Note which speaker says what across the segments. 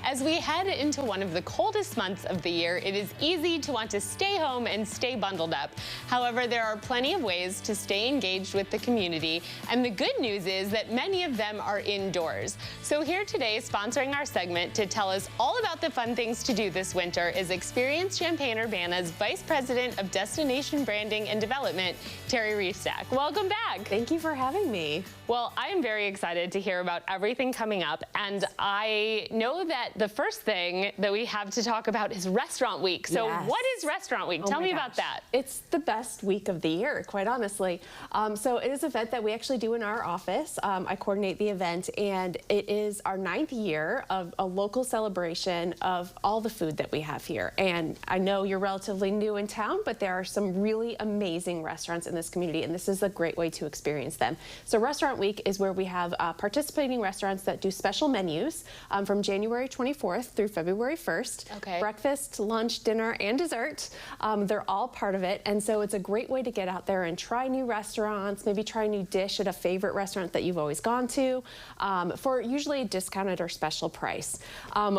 Speaker 1: As we head into one of the coldest months of the year, it is easy to want to stay home and stay bundled up. However, there are plenty of ways to stay engaged with the community, and the good news is that many of them are indoors. So here today, sponsoring our segment to tell us all about the fun things to do this winter is Experience Champaign Urbana's Vice President of Destination Branding and Development, Terry Reestack. Welcome back.
Speaker 2: Thank you for having me.
Speaker 1: Well, I am very excited to hear about everything coming up, and I know that the first thing that we have to talk about is Restaurant Week. So
Speaker 2: Yes.
Speaker 1: What is Restaurant Week? Tell me about that.
Speaker 2: It's the best week of the year, quite honestly. So it is an event that we actually do in our office. I coordinate the event, and it is our 9th year of a local celebration of all the food that we have here. And I know you're relatively new in town, but there are some really amazing restaurants in this community, and this is a great way to experience them. So Restaurant Week is where we have participating restaurants that do special menus from January 24th through February 1st.
Speaker 1: Okay.
Speaker 2: Breakfast, lunch, dinner, and dessert. They're all part of it, and so it's a great way to get out there and try new restaurants, maybe try a new dish at a favorite restaurant that you've always gone to for usually a discounted or special price.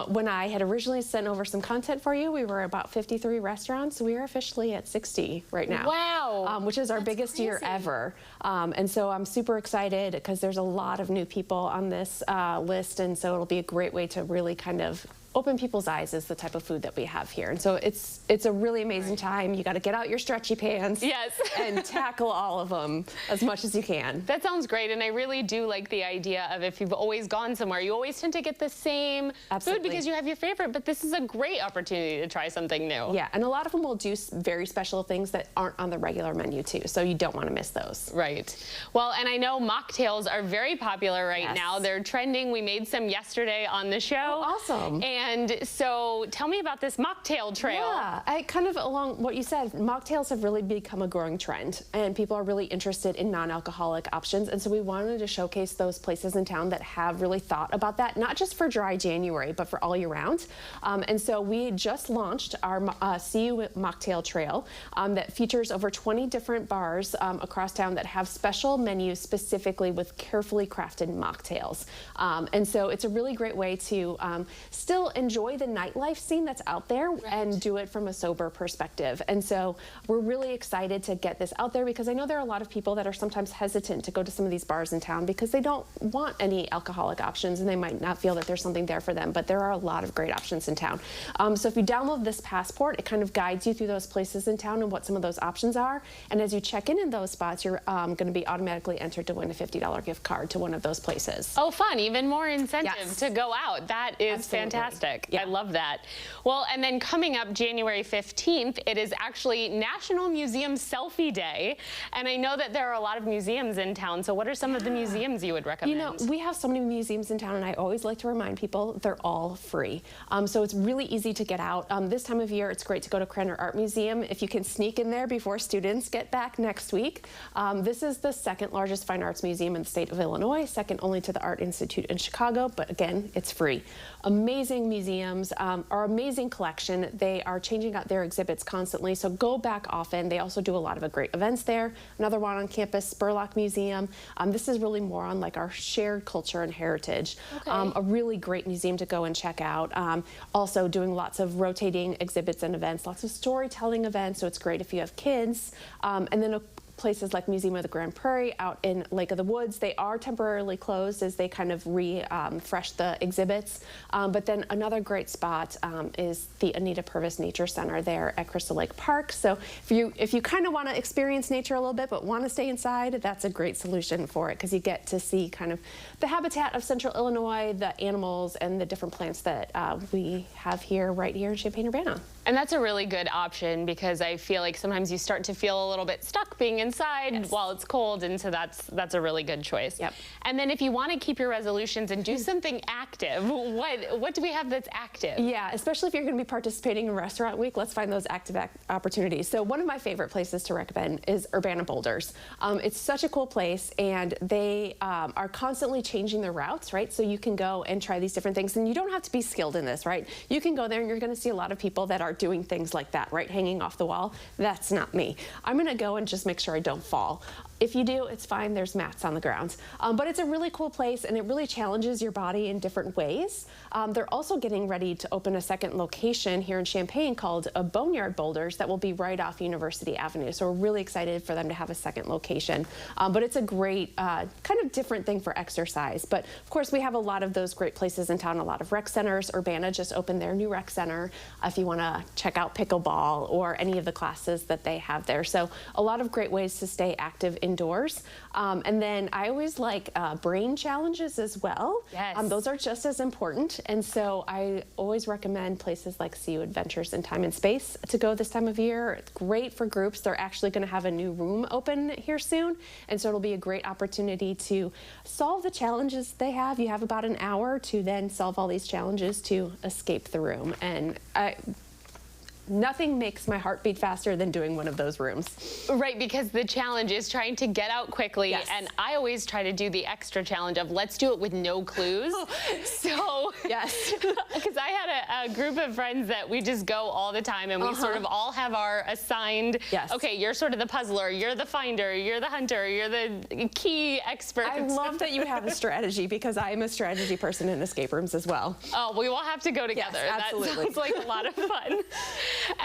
Speaker 2: When I had originally sent over some content for you, we were about 53 restaurants. We are officially at 60 right now.
Speaker 1: Wow.
Speaker 2: Which is our biggest year ever. And so I'm super excited because there's a lot of new people on this list, and so it'll be a great way to really kind of open people's eyes as the type of food that we have here. And so it's a really amazing time. You got to get out your stretchy pants.
Speaker 1: Yes.
Speaker 2: And tackle all of them as much as you can.
Speaker 1: That sounds great, and I really do like the idea of if you've always gone somewhere, you always tend to get the same food because you have your favorite, but this is a great opportunity to try something new.
Speaker 2: Yeah, and a lot of them will do very special things that aren't on the regular menu too, so you don't want to miss those.
Speaker 1: Right. Well, and I know mocktails are very popular right now.
Speaker 2: Yes.
Speaker 1: They're trending. We made some yesterday on the show.
Speaker 2: Oh, awesome.
Speaker 1: And so tell me about this mocktail trail.
Speaker 2: Yeah, kind of along what you said, mocktails have really become a growing trend, and people are really interested in non-alcoholic options, and so we wanted to showcase those places in town that have really thought about that, not just for dry January, but for all year round. And so we just launched our CU Mocktail Trail that features over 20 different bars across town that have special menus specifically with carefully crafted mocktails. And so it's a really great way to still enjoy the nightlife scene that's out there and do it from a sober perspective. And so we're really excited to get this out there because I know there are a lot of people that are sometimes hesitant to go to some of these bars in town because they don't want any alcoholic options and they might not feel that there's something there for them, but there are a lot of great options in town. So if you download this passport, it kind of guides you through those places in town and what some of those options are. And as you check in those spots, you're going to be automatically entered to win a $50 gift card to one of those places.
Speaker 1: Oh, fun. Even more incentive to go out. That is fantastic.
Speaker 2: Yeah.
Speaker 1: I love that. Well, and then coming up January 15th, it is actually National Museum Selfie Day. And I know that there are a lot of museums in town. So what are some of the museums you would recommend?
Speaker 2: You know, we have so many museums in town, and I always like to remind people they're all free. So it's really easy to get out. This time of year, it's great to go to Cranor Art Museum if you can sneak in there before students get back next week. This is the second largest fine arts museum in the state of Illinois, second only to the Art Institute in Chicago, but again, it's free. Amazing museums, our amazing collection. They are changing out their exhibits constantly, so go back often. They also do a lot of great events there. Another one on campus, Spurlock Museum. This is really more on like our shared culture and heritage. Okay. A really great museum to go and check out. Also doing lots of rotating exhibits and events, lots of storytelling events, so it's great if you have kids. And then places like Museum of the Grand Prairie out in Lake of the Woods, they are temporarily closed as they kind of refresh the exhibits. But then another great spot is the Anita Purvis Nature Center there at Crystal Lake Park. So if you kind of want to experience nature a little bit but want to stay inside, that's a great solution for it because you get to see kind of the habitat of Central Illinois, the animals, and the different plants that we have here right here in Champaign-Urbana.
Speaker 1: And that's a really good option because I feel like sometimes you start to feel a little bit stuck being inside while it's cold, and so that's a really good choice.
Speaker 2: Yep.
Speaker 1: And then if you want to keep your resolutions and do something active, what do we have that's active?
Speaker 2: Yeah, especially if you're going to be participating in Restaurant Week, let's find those active opportunities. So one of my favorite places to recommend is Urbana Boulders. It's such a cool place, and they are constantly changing their routes, right? So you can go and try these different things, and you don't have to be skilled in this, right? You can go there and you're going to see a lot of people that are doing things like that, right? Hanging off the wall. That's not me. I'm going to go and just make sure I don't fall. If you do, it's fine. There's mats on the grounds. But it's a really cool place, and it really challenges your body in different ways. They're also getting ready to open a second location here in Champaign called Boneyard Boulders that will be right off University Avenue. So we're really excited for them to have a second location. But it's a great kind of different thing for exercise. But of course, we have a lot of those great places in town, a lot of rec centers. Urbana just opened their new rec center if you want to check out pickleball or any of the classes that they have there. So a lot of great ways to stay active indoors. And then I always like brain challenges as well.
Speaker 1: Yes.
Speaker 2: Those are just as important. And so I always recommend places like CU Adventures in Time and Space to go this time of year. It's great for groups. They're actually going to have a new room open here soon. And so it'll be a great opportunity to solve the challenges they have. You have about an hour to then solve all these challenges to escape the room. And nothing makes my heart beat faster than doing one of those rooms.
Speaker 1: Right, because the challenge is trying to get out quickly.
Speaker 2: Yes.
Speaker 1: And I always try to do the extra challenge of let's do it with no clues. So,
Speaker 2: Yes.
Speaker 1: because I had a group of friends that we just go all the time, and we sort of all have our assigned,
Speaker 2: Yes.
Speaker 1: okay, you're sort of the puzzler, you're the finder, you're the hunter, you're the key expert.
Speaker 2: I love that you have a strategy, because I am a strategy person in escape rooms as well.
Speaker 1: Oh, we will have to go together.
Speaker 2: Yes, absolutely.
Speaker 1: That sounds like a lot of fun.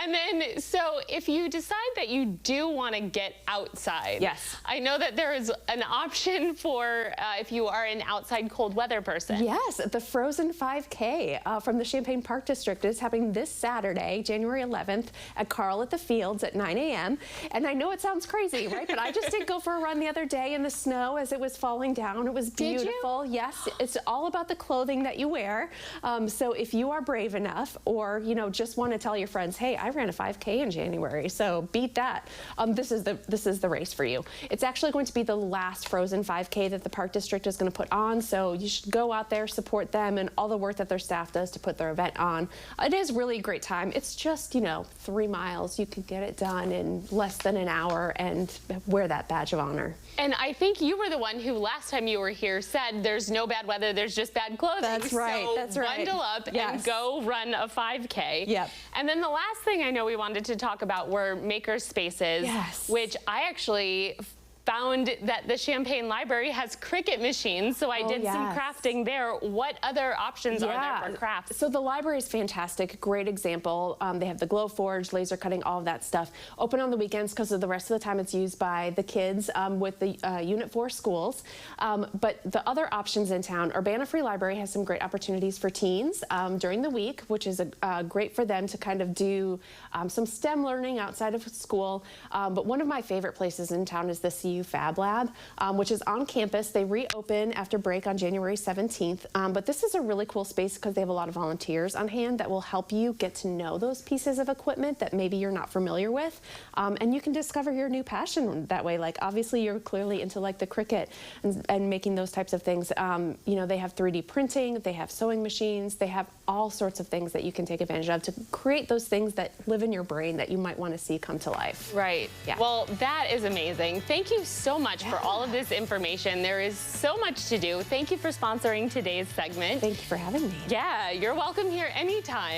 Speaker 1: And then, so if you decide that you do want to get outside,
Speaker 2: Yes.
Speaker 1: I know that there is an option for if you are an outside cold weather person.
Speaker 2: Yes, the Frozen 5K from the Champaign Park District is happening this Saturday, January 11th, at Carl at the Fields at 9 a.m. And I know it sounds crazy, right? But I just did go for a run the other day in the snow as it was falling down. It was beautiful. Yes, it's all about the clothing that you wear. So if you are brave enough, or just want to tell your friends, hey, I ran a 5K in January, so beat that. This is the race for you. It's actually going to be the last Frozen 5K that the Park District is going to put on, so you should go out there, support them, and all the work that their staff does to put their event on. It is really a great time. It's just 3 miles. You can get it done in less than an hour and wear that badge of honor.
Speaker 1: And I think you were the one who last time you were here said there's no bad weather, there's just bad clothing.
Speaker 2: That's right.
Speaker 1: So
Speaker 2: that's right.
Speaker 1: bundle up and go run a 5K.
Speaker 2: Yep.
Speaker 1: And then the last thing I know we wanted to talk about were maker spaces,
Speaker 2: Yes.
Speaker 1: which I actually found that the Champaign Library has Cricut machines, so I did some crafting there. What other options are there for crafts?
Speaker 2: So the library is fantastic, great example. They have the glow forge, laser cutting, all of that stuff. Open on the weekends because of the rest of the time it's used by the kids with the Unit 4 schools. But the other options in town, Urbana Free Library has some great opportunities for teens during the week, which is great for them to kind of do some STEM learning outside of school. But one of my favorite places in town is the CU Fab Lab, which is on campus. They reopen after break on January 17th. But this is a really cool space because they have a lot of volunteers on hand that will help you get to know those pieces of equipment that maybe you're not familiar with. And you can discover your new passion that way. Like, obviously, you're clearly into like the Cricut and making those types of things. They have 3D printing, they have sewing machines, they have all sorts of things that you can take advantage of to create those things that live in your brain that you might want to see come to life.
Speaker 1: Right.
Speaker 2: Yeah.
Speaker 1: Well, that is amazing. Thank you so much for all of this information. There is so much to do. Thank you for sponsoring today's segment.
Speaker 2: Thank you for having me.
Speaker 1: Yeah, you're welcome here anytime.